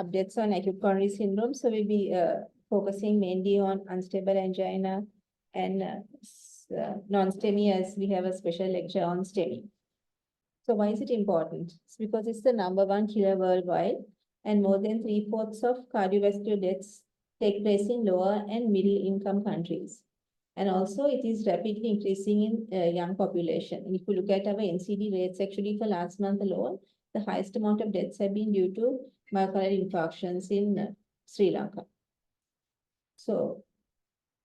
updates on acute coronary syndrome. So we'll be focusing mainly on unstable angina and non-STEMI, as we have a special lecture on STEMI. So why is it important? It's because it's the #1 killer worldwide, and more than 3/4 of cardiovascular deaths take place in lower and middle income countries. And also it is rapidly increasing in young population. And if you look at our NCD rates, actually for last month alone, the highest amount of deaths have been due to myocardial infarctions in Sri Lanka. So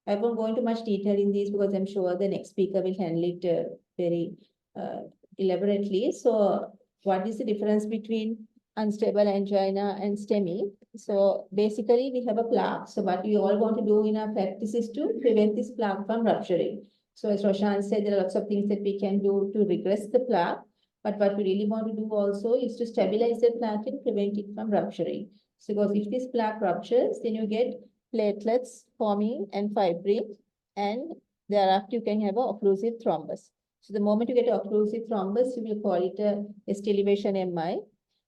I won't go into much detail in these because I'm sure the next speaker will handle it very elaborately. So what is the difference between unstable angina and STEMI? So basically we have a plaque. So what we all want to do in our practice is to prevent this plaque from rupturing. So as Roshan said, there are lots of things that we can do to regress the plaque. But what we really want to do also is to stabilize the plaque and prevent it from rupturing. So because if this plaque ruptures, then you get platelets forming and fibrin, and thereafter you can have an occlusive thrombus. So the moment you get an occlusive thrombus, you will call it a ST elevation MI.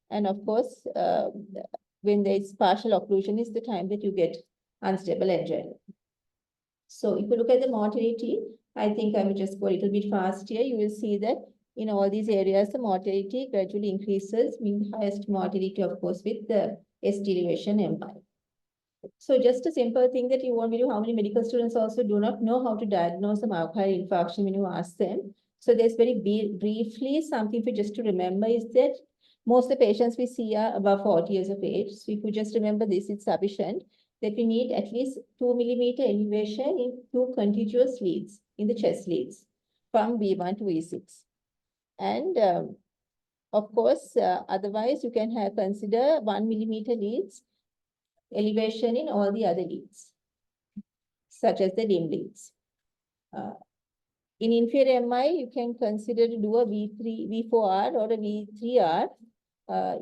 And of course, when there is partial occlusion is the time that you get unstable angina. So if you look at the mortality, I think I will just go a little bit fast here. You will see that in all these areas, the mortality gradually increases, meaning the highest mortality, of course, with the ST elevation MI. So just a simple thing that you won't believe how many medical students also do not know how to diagnose a myocardial infarction when you ask them. So there's very briefly something for just to remember is that most of the patients we see are above 40 years of age. So if you just remember this, it's sufficient that we need at least 2 millimeter elevation in 2 contiguous leads, in the chest leads, from V1 to V6. And of course, otherwise you can consider 1 millimeter leads elevation in all the other leads, such as the limb leads. In inferior MI, you can consider to do a V4R or a V3R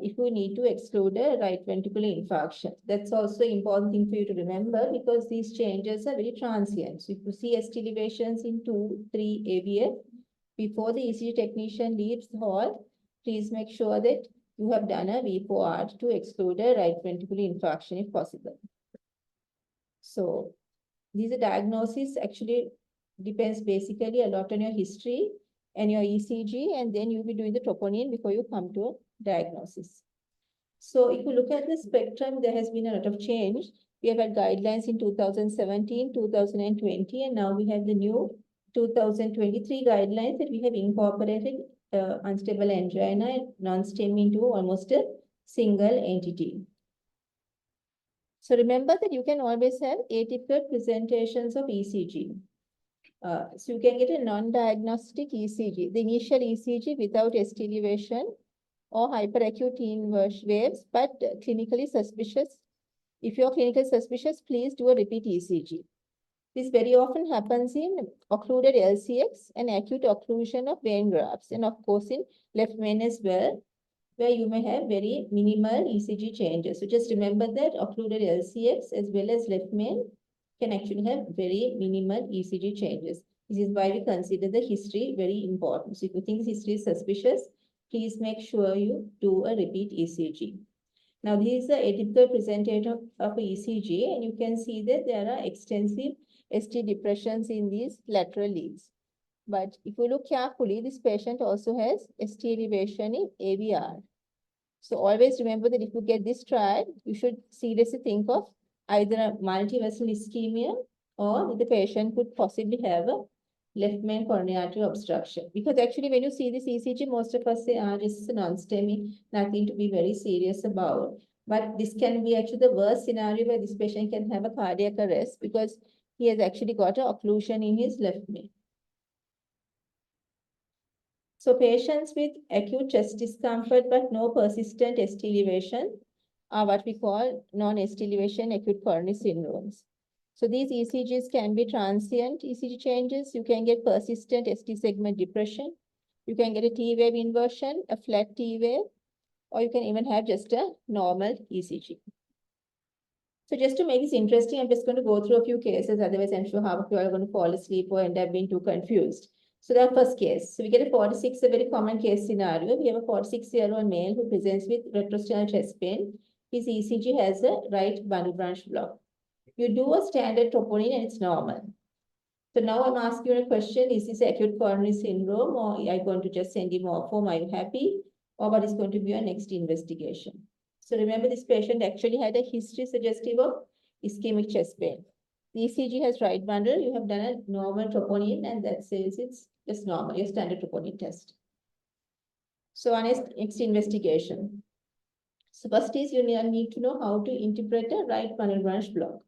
if you need to exclude a right ventricular infarction. That's also an important thing for you to remember because these changes are very transient. So if you see ST elevations in 2, 3 AVF, before the ECG technician leaves the hall, please make sure that you have done a V4R to exclude a right ventricular infarction if possible. So these are diagnoses actually depends basically a lot on your history and your ECG, and then you'll be doing the troponin before you come to a diagnosis. So if you look at the spectrum, there has been a lot of change. We have had guidelines in 2017, 2020, and now we have the new 2023 guidelines that we have incorporated unstable angina and non-STEMI into almost a single entity. So remember that you can always have atypical presentations of ECG. So you can get a non-diagnostic ECG, the initial ECG without ST elevation or hyperacute inverse waves, but clinically suspicious. If you're clinically suspicious, please do a repeat ECG. This very often happens in occluded LCX and acute occlusion of vein grafts, and of course in left vein as well, where you may have very minimal ECG changes. So just remember that occluded LCX as well as left vein can actually have very minimal ECG changes. This is why we consider the history very important. So if you think history is suspicious, please make sure you do a repeat ECG. Now, this is the atypical presentation of ECG, and you can see that there are extensive ST depressions in these lateral leads. But if you look carefully, this patient also has ST elevation in AVR. So always remember that if you get this triad, you should seriously think of either a multivessel ischemia or the patient could possibly have a left main coronary artery obstruction. Because actually when you see this ECG, most of us say, this is a non-STEMI, nothing to be very serious about. But this can be actually the worst scenario where this patient can have a cardiac arrest because he has actually got an occlusion in his left main. So patients with acute chest discomfort but no persistent ST elevation are what we call non-ST elevation acute coronary syndromes. So these ECGs can be transient ECG changes. You can get persistent ST segment depression. You can get a T wave inversion, a flat T wave, or you can even have just a normal ECG. So just to make this interesting, I'm just going to go through a few cases. Otherwise, I'm sure half of you are going to fall asleep or end up being too confused. So the first case. So we get a 46, a very common case scenario. We have a 46-year-old male who presents with retrosternal chest pain. his ECG has a right bundle branch block. You do a standard troponin and it's normal. So now I'm asking you a question, is this acute coronary syndrome or are you going to just send him off home? Are you happy? Or what is going to be your next investigation? So remember, this patient actually had a history suggestive of ischemic chest pain. The ECG has right bundle, you have done a normal troponin and that says it's just normal, your standard troponin test. So our next investigation. So first is you need to know how to interpret a right bundle branch block.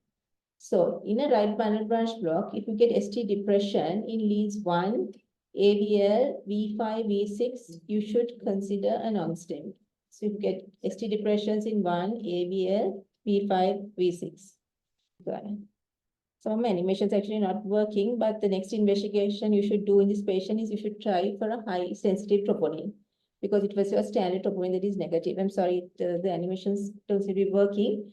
So in a right bundle branch block, if you get ST depression in leads 1, AVL, V5, V6, you should consider a non-STEMI. So if you get ST depressions in 1, AVL, V5, V6. Some of my animations actually not working, but the next investigation you should do in this patient is you should try for a high sensitive troponin because it was your standard troponin that is negative. I'm sorry, the animations don't seem to be working.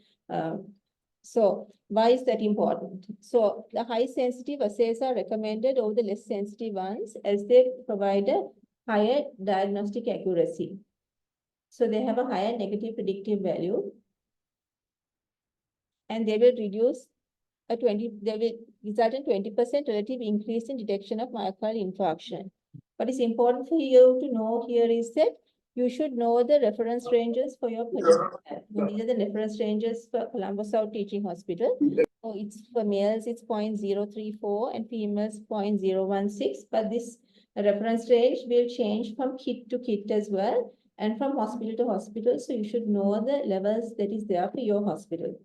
So why is that important? So the high sensitive assays are recommended over the less sensitive ones as they provide a higher diagnostic accuracy. So they have a higher negative predictive value and they will reduce they will result in 20% relative increase in detection of myocardial infarction. What is important for you to know here is that you should know the reference ranges for your particular. These are the reference ranges for Colombo South Teaching Hospital. So it's for males, it's 0.034 and females 0.016. But this reference range will change from kit to kit as well and from hospital to hospital. So you should know the levels that is there for your hospital.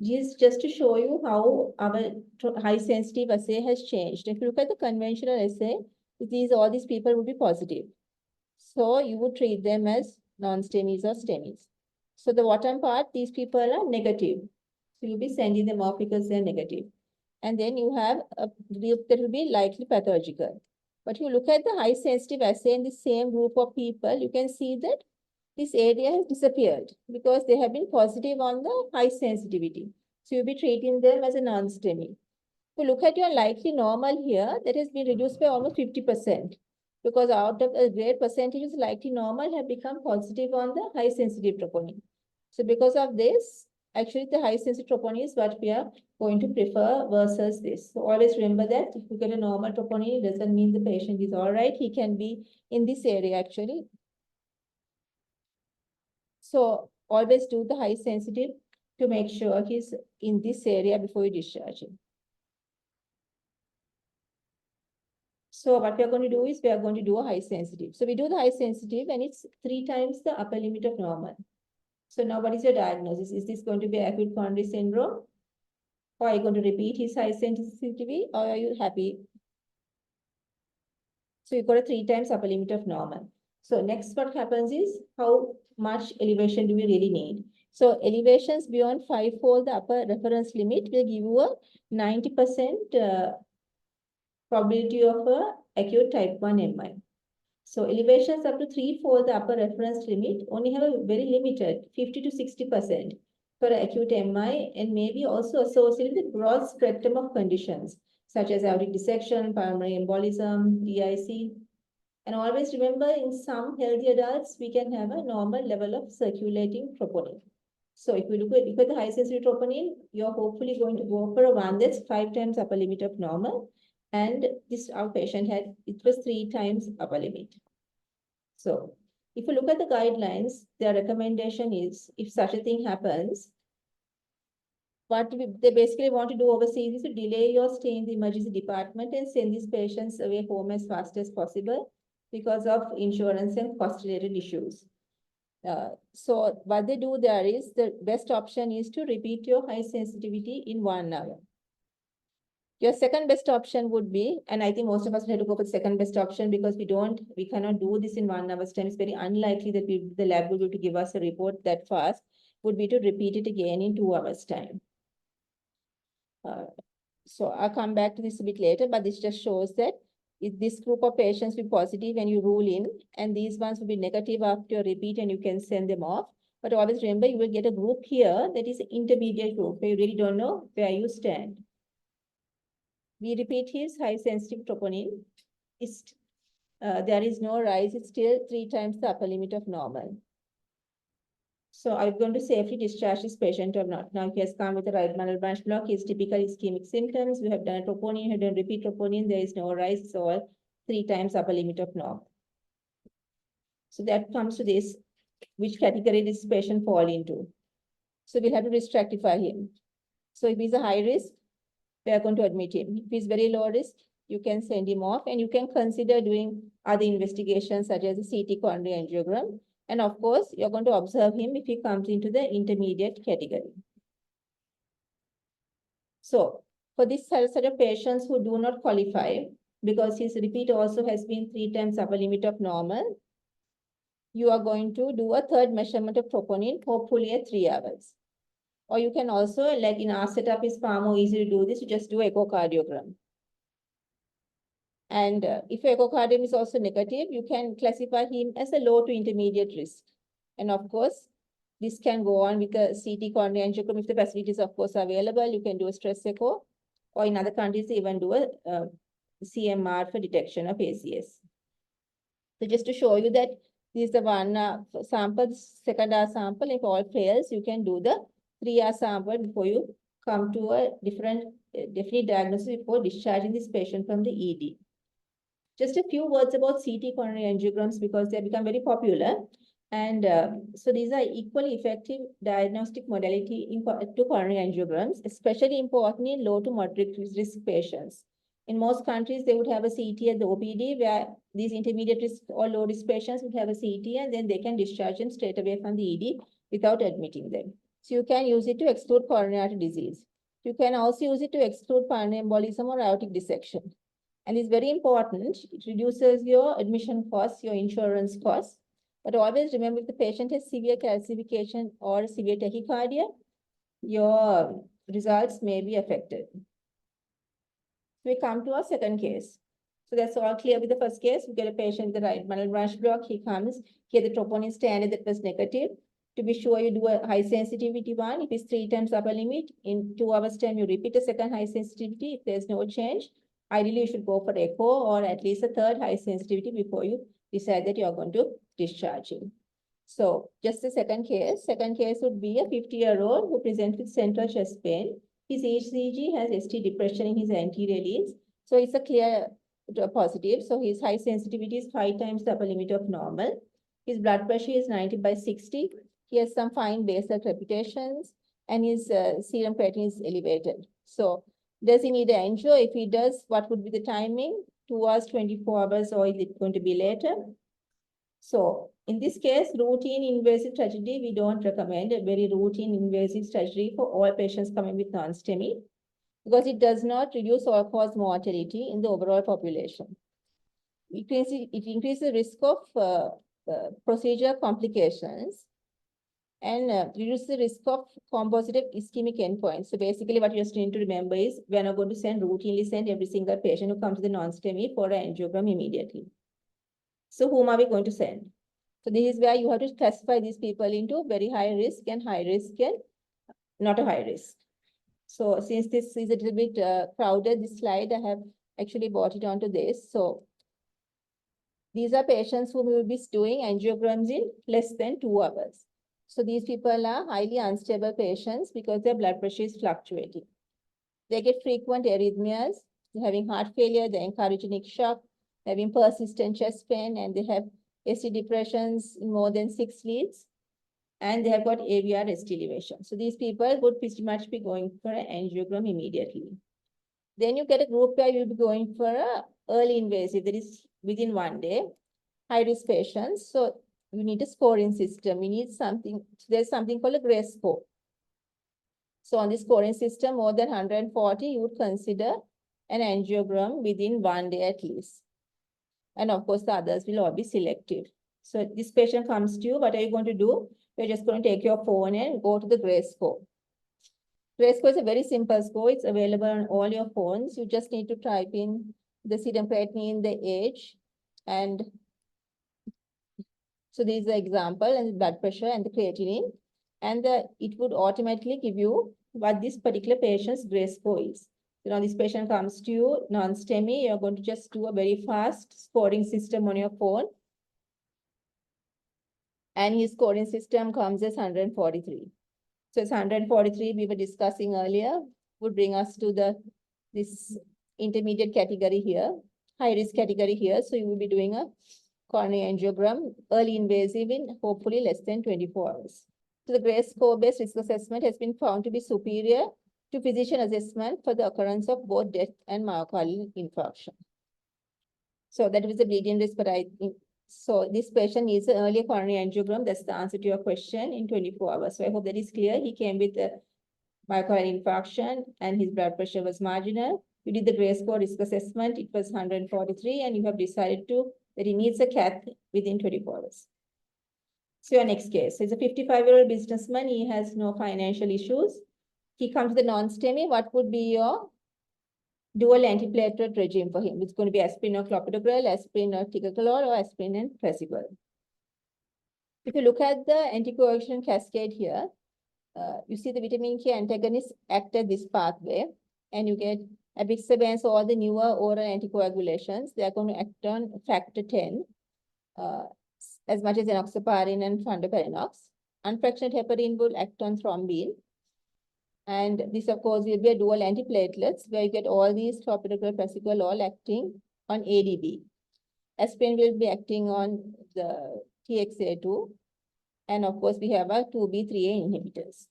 Just to show you how our high sensitive assay has changed. If you look at the conventional assay, all these people would be positive. So you would treat them as non-STEMIs or STEMIs. So the bottom part, these people are negative. So you'll be sending them off because they're negative. And then you have a group that will be likely pathological. But you look at the high sensitive assay in the same group of people, you can see that this area has disappeared because they have been positive on the high sensitivity. So you'll be treating them as a non-STEMI. So look at your likely normal here, that has been reduced by almost 50% because out of a great percentage of likely normal have become positive on the high sensitive troponin. So because of this, actually the high sensitive troponin is what we are going to prefer versus this. So always remember that if you get a normal troponin, it doesn't mean the patient is all right. He can be in this area actually. So always do the high sensitive to make sure he's in this area before you discharge him. So what we are going to do is we are going to do a high sensitive. So we do the high sensitive and it's 3 times the upper limit of normal. So now what is your diagnosis? Is this going to be acute coronary syndrome? Or are you going to repeat his high sensitivity or are you happy? So you've got a 3 times upper limit of normal. So next what happens is how much elevation do we really need? So elevations beyond 5-fold the upper reference limit will give you a 90% probability of a acute type 1 MI. So elevations up to 3-fold the upper reference limit only have a very limited 50 to 60% for acute MI and maybe also associated with broad spectrum of conditions such as aortic dissection, pulmonary embolism, DIC. And always remember, in some healthy adults, we can have a normal level of circulating troponin. So if we look at the high sensitivity troponin, you're hopefully going to go for a one that's 5 times upper limit of normal. And this our patient had, it was 3 times upper limit. So if you look at the guidelines, their recommendation is if such a thing happens, what they basically want to do overseas is to delay your stay in the emergency department and send these patients away home as fast as possible because of insurance and cost-related issues. So what they do there is the best option is to repeat your high sensitivity in 1 hour. Your second best option would be, and I think most of us have to go for the second best option because we cannot do this in 1 hour's time. It's very unlikely that the lab will be able to give us a report that fast, would be to repeat it again in 2 hours' time. So I'll come back to this a bit later, but this just shows that if this group of patients will be positive when you rule in, and these ones will be negative after your repeat and you can send them off. But always remember, you will get a group here that is an intermediate group where you really don't know where you stand. We repeat his high sensitive troponin. There is no rise, it's still 3 times the upper limit of normal. So I'm going to safely discharge this patient or not. Now he has come with a right bundle branch block. His typical ischemic symptoms. We have done a troponin, we have done repeat troponin. There is no rise, it's all 3 times upper limit of norm. So that comes to this, which category this patient fall into. So we'll have to risk stratify him. So if he's a high risk, we are going to admit him. If he's very low risk, you can send him off, and you can consider doing other investigations such as a CT coronary angiogram. And of course, you're going to observe him if he comes into the intermediate category. So for this set of patients who do not qualify, because his repeat also has been 3 times upper limit of normal, you are going to do a third measurement of troponin, hopefully at 3 hours. Or you can also, like in our setup, is far more easy to do this, you just do echocardiogram. And if echocardiogram is also negative, you can classify him as a low to intermediate risk. And of course, this can go on with a CT coronary angiogram if the facilities, of course, are available. You can do a stress echo, or in other countries, they even do a CMR for detection of ACS. So just to show you that this is the one sample, second hour sample. If all fails, you can do the 3-hour sample before you come to a definite diagnosis before discharging this patient from the ED. Just a few words about CT coronary angiograms because they have become very popular. And so these are equally effective diagnostic modality to coronary angiograms, especially important in low to moderate risk patients. In most countries, they would have a CT at the OPD where these intermediate risk or low risk patients would have a CT, and then they can discharge them straight away from the ED without admitting them. So you can use it to exclude coronary artery disease. You can also use it to exclude pulmonary embolism or aortic dissection. And it's very important. It reduces your admission costs, your insurance costs. But always remember, if the patient has severe calcification or severe tachycardia, your results may be affected. We come to our second case. So that's all clear with the first case. We get a patient with the right bundle branch block. He comes, here the troponin standard that was negative. To be sure, you do a high sensitivity one. If it's 3 times upper limit, in 2 hours time, you repeat a second high sensitivity. If there's no change, ideally you should go for echo or at least a third high sensitivity before you decide that you're going to discharge him. So just the second case would be a 50-year-old who presents with central chest pain. His ECG has ST depression in his anterior leads. So it's a clear positive. So his high sensitivity is 5 times the upper limit of normal. His blood pressure is 90/60. He has some fine basal crepitations, and his serum creatinine is elevated. So does he need an angio? If he does, what would be the timing? 2 hours, 24 hours, or is it going to be later? So in this case, routine invasive strategy, we don't recommend a very routine invasive strategy for all patients coming with non-STEMI because it does not reduce all-cause mortality in the overall population. It increases the risk of procedure complications and reduce the risk of compositive ischemic endpoints. So basically what you just need to remember is we are not going to routinely send every single patient who comes to the non-STEMI for an angiogram immediately. So whom are we going to send? So this is where you have to classify these people into very high risk and not a high risk. So since this is a little bit crowded, this slide, I have actually brought it onto this. So these are patients who will be doing angiograms in less than 2 hours. So these people are highly unstable patients because their blood pressure is fluctuating. They get frequent arrhythmias, they're having heart failure, they're in cardiogenic shock, they're having persistent chest pain, and they have ST depressions in more than 6 leads, and they have got AVR ST elevation. So these people would pretty much be going for an angiogram immediately. Then you get a group where you'll be going for a early invasive, that is within 1 day, high-risk patients. So you need a scoring system. We need something, there's something called a GRACE score. So on this scoring system, more than 140, you would consider an angiogram within 1 day at least. And of course, the others will all be selective. So this patient comes to you, what are you going to do? You're just going to take your phone and go to the GRACE score. GRACE score is a very simple score. It's available on all your phones. You just need to type in the serum creatinine, the age, and so this is the example, and the blood pressure and the creatinine. And it would automatically give you what this particular patient's GRACE score is. So now this patient comes to you, non-STEMI, you're going to just do a very fast scoring system on your phone. and his scoring system comes as 143. So it's 143 we were discussing earlier, would bring us to this intermediate category here, high risk category here. So you will be doing a coronary angiogram, early invasive in hopefully less than 24 hours. So the Gray score-based risk assessment has been found to be superior to physician assessment for the occurrence of both death and myocardial infarction. So that was the bleeding risk, but so this patient needs an early coronary angiogram. That's the answer to your question in 24 hours. So I hope that is clear. He came with a myocardial infarction and his blood pressure was marginal. You did the Gray score risk assessment. It was 143 and you have decided that he needs a cath within 24 hours. So your next case, he's a 55-year-old businessman. He has no financial issues. He comes to the non-STEMI. What would be your dual antiplatelet regime for him? It's going to be aspirin or clopidogrel, aspirin or ticagrelor, or aspirin and prasugrel. If you look at the anticoagulation cascade here, you see the vitamin K antagonists act at this pathway, and you get apixabans, all the newer oral anticoagulations. They are going to act on factor 10, as much as enoxaparin and fondaparinux. Unfractionated heparin will act on thrombin. And this, of course, will be a dual antiplatelets where you get all these clopidogrel, prasugrel all acting on ADB. Aspirin will be acting on the TXA2. And of course, we have our 2B3A inhibitors.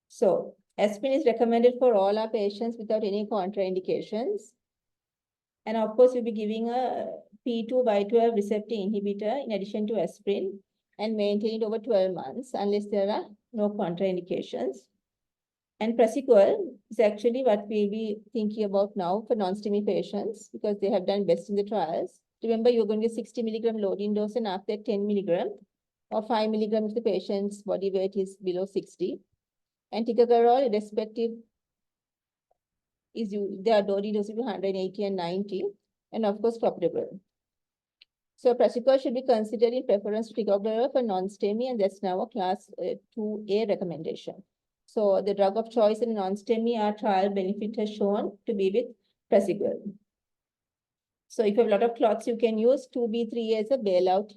So aspirin is recommended for all our patients without any contraindications. And of course, we'll be giving a P2 by 12 receptor inhibitor in addition to aspirin and maintain it over 12 months unless there are no contraindications. And prasugrel is actually what we'll be thinking about now for non-STEMI patients because they have done best in the trials. Remember, you're going to get 60 milligram loading dose and after 10 milligram or 5 milligram if the patient's body weight is below 60. And ticagrelor, irrespective, their loading dose will be 180 and 90. And of course, clopidogrel. So prasugrel should be considered in preference to ticagrelor for non-STEMI, and that's now a class 2A recommendation. So the drug of choice in non-STEMI, our trial benefit has shown to be with prasugrel. So if you have a lot of clots, you can use 2B3A as a bailout.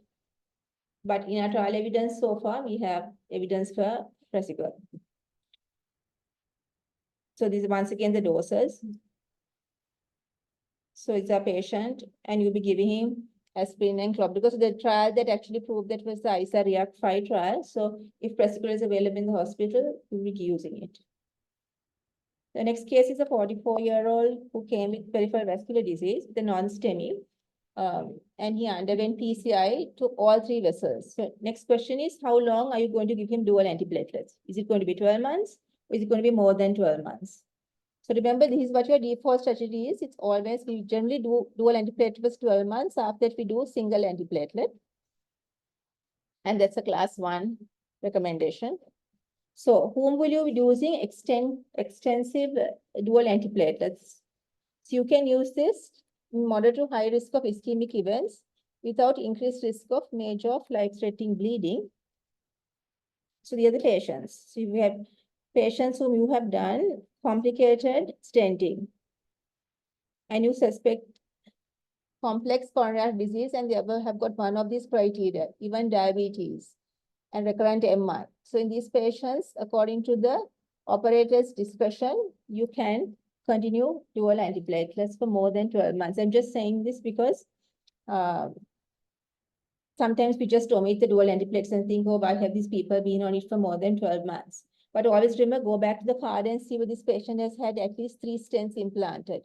But in our trial evidence so far, we have evidence for prasugrel. So these are once again the doses. So it's a patient, and you'll be giving him aspirin and clopidogrel. Because the trial that actually proved that was the ISA REACT 5 trial. So if prasugrel is available in the hospital, you'll be using it. The next case is a 44-year-old who came with peripheral vascular disease, the non-STEMI, and he underwent PCI to all 3 vessels. So next question is, how long are you going to give him dual antiplatelets? Is it going to be 12 months? Or is it going to be more than 12 months? So remember, this is what your default strategy is. It's always, we generally do dual antiplatelet for 12 months. After that, we do single antiplatelet. And that's a class 1 recommendation. So whom will you be using extensive dual antiplatelets? So you can use this in moderate to high risk of ischemic events without increased risk of major life-threatening bleeding. So the other patients. So we have patients whom you have done complicated stenting and you suspect complex coronary disease and they have got one of these criteria, even diabetes and recurrent MI. So in these patients, according to the operator's discretion, you can continue dual antiplatelets for more than 12 months. I'm just saying this because sometimes we just omit the dual antiplatelets and think, oh, why have these people been on it for more than 12 months? But always remember, go back to the card and see whether this patient has had at least 3 stents implanted.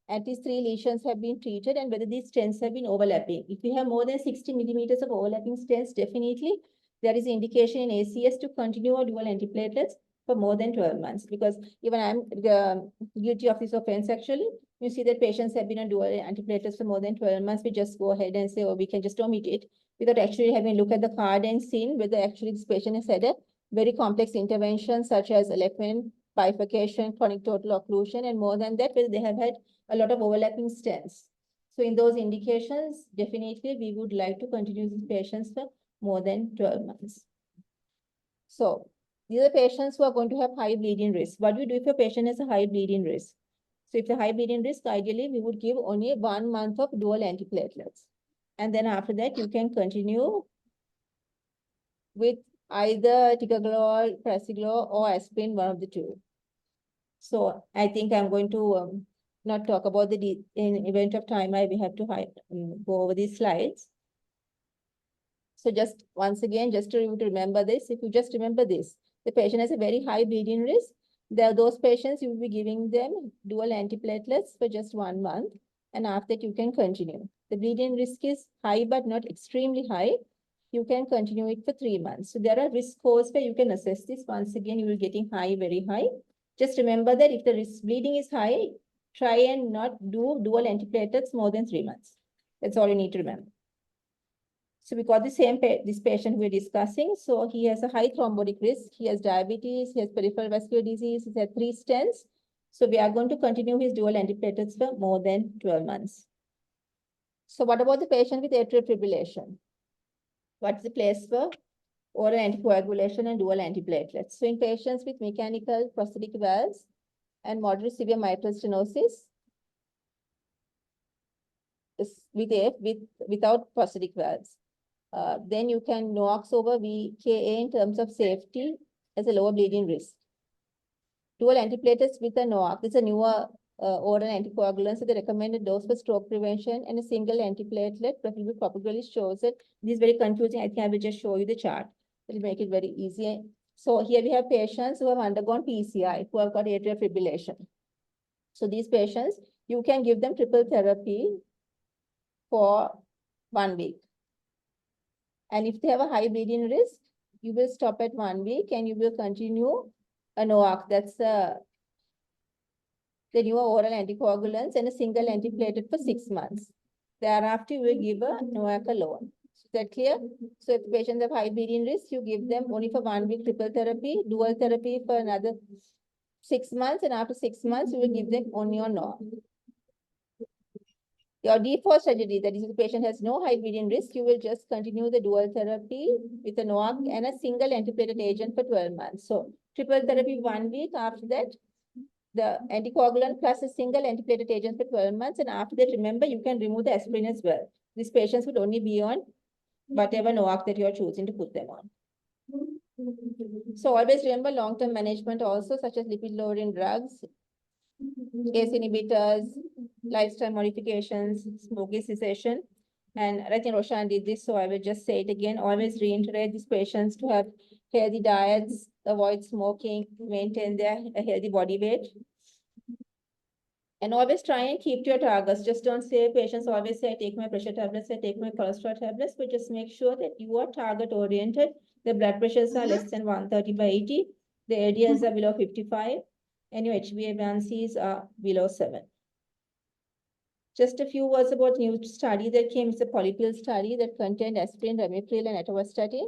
At least 3 lesions have been treated and whether these stents have been overlapping. If we have more than 60 millimeters of overlapping stents, definitely there is indication in ACS to continue our dual antiplatelets for more than 12 months. Because even I'm guilty of this offense actually. You see that patients have been on dual antiplatelets for more than 12 months. We just go ahead and say, oh, we can just omit it without actually having a look at the card and seen whether actually this patient has had a very complex intervention such as Lechman bifurcation, chronic total occlusion, and more than that, whether they have had a lot of overlapping stents. So in those indications, definitely we would like to continue these patients for more than 12 months. So these are patients who are going to have high bleeding risk. What do you do if your patient has a high bleeding risk? So if the high bleeding risk, ideally we would give only 1 month of dual antiplatelets. And then after that, you can continue with either ticagrelor, prasugrel, or aspirin, one of the two. So I think I'm going to not talk about in event of time, we have to go over these slides. So just once again, just to remember this, if you just remember this, the patient has a very high bleeding risk. There are those patients, you will be giving them dual antiplatelets for just 1 month. And after that, you can continue. The bleeding risk is high, but not extremely high. You can continue it for 3 months. So there are risk scores where you can assess this. Once again, you will getting high, very high. Just remember that if the risk bleeding is high, try and not do dual antiplatelets more than 3 months. That's all you need to remember. So we got this patient we're discussing. So he has a high thrombotic risk. He has diabetes, he has peripheral vascular disease, he has 3 stents. So we are going to continue his dual antiplatelets for more than 12 months. So what about the patient with atrial fibrillation? What's the place for oral anticoagulation and dual antiplatelets? So in patients with mechanical prosthetic valves and moderate severe mitral stenosis, without prosthetic valves, then you can NOACs over VKA in terms of safety as a lower bleeding risk. Dual antiplatelets with a NOAC, this is a newer oral anticoagulant, so the recommended dose for stroke prevention, and a single antiplatelet, preferably propagulis, shows it. This is very confusing. I think I will just show you the chart. It will make it very easy. So here we have patients who have undergone PCI, who have got atrial fibrillation. So these patients, you can give them triple therapy for 1 week. And if they have a high bleeding risk, you will stop at 1 week and you will continue a NOAC. That's the newer oral anticoagulants and a single antiplatelet for 6 months. Thereafter, you will give a NOAC alone. Is that clear? So if patients have high bleeding risk, you give them only for 1 week triple therapy, dual therapy for another 6 months, and after 6 months, you will give them only on NOAC. Your default strategy, that is, if the patient has no high bleeding risk, you will just continue the dual therapy with a NOAC and a single antiplatelet agent for 12 months. So triple therapy 1 week. After that, the anticoagulant plus a single antiplatelet agent for 12 months. And after that, remember, you can remove the aspirin as well. These patients would only be on whatever NOAC that you are choosing to put them on. So always remember long-term management also, such as lipid-lowering drugs, ACE inhibitors, lifestyle modifications, smoking cessation. And I think Roshan did this, so I will just say it again. Always reiterate these patients to have healthy diets, avoid smoking, maintain their healthy body weight. And always try and keep to your targets. Just don't say, patients always say, I take my pressure tablets, I take my cholesterol tablets, but just make sure that you are target oriented. The blood pressures are less than 130/80. The LDLs are below 55. And your HbA1cs are below 7. Just a few words about new study that came. It's a polypill study that contained aspirin, ramipril, and atorvastatin.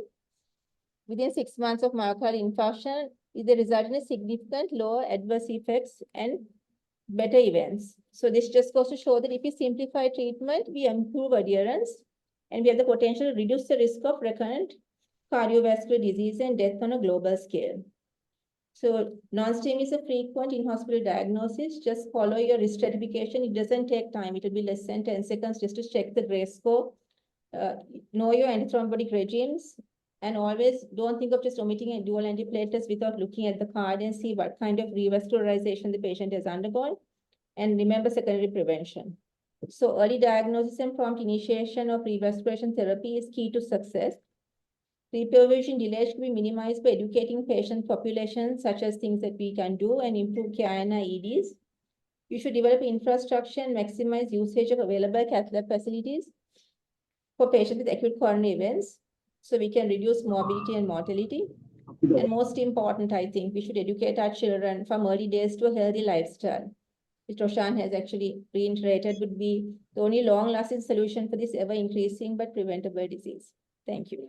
Within 6 months of myocardial infarction, it resulted in significant lower adverse effects and better events. So this just goes to show that if we simplify treatment, we improve adherence, and we have the potential to reduce the risk of recurrent cardiovascular disease and death on a global scale. So non-STEMI is a frequent in-hospital diagnosis. Just follow your risk stratification. It doesn't take time. It will be less than 10 seconds just to check the gray score. Know your antithrombotic regimes, and always don't think of just omitting a dual antiplatelets without looking at the card and see what kind of revascularization the patient has undergone. And remember secondary prevention. So early diagnosis and prompt initiation of revascularization therapy is key to success. Reperfusion delays should be minimized by educating patient populations, such as things that we can do and improve KINA EDs. You should develop infrastructure and maximize usage of available cath lab facilities for patients with acute coronary events, so we can reduce morbidity and mortality. And most important, I think, we should educate our children from early days to a healthy lifestyle, which Roshan has actually reiterated would be the only long-lasting solution for this ever-increasing but preventable disease. Thank you.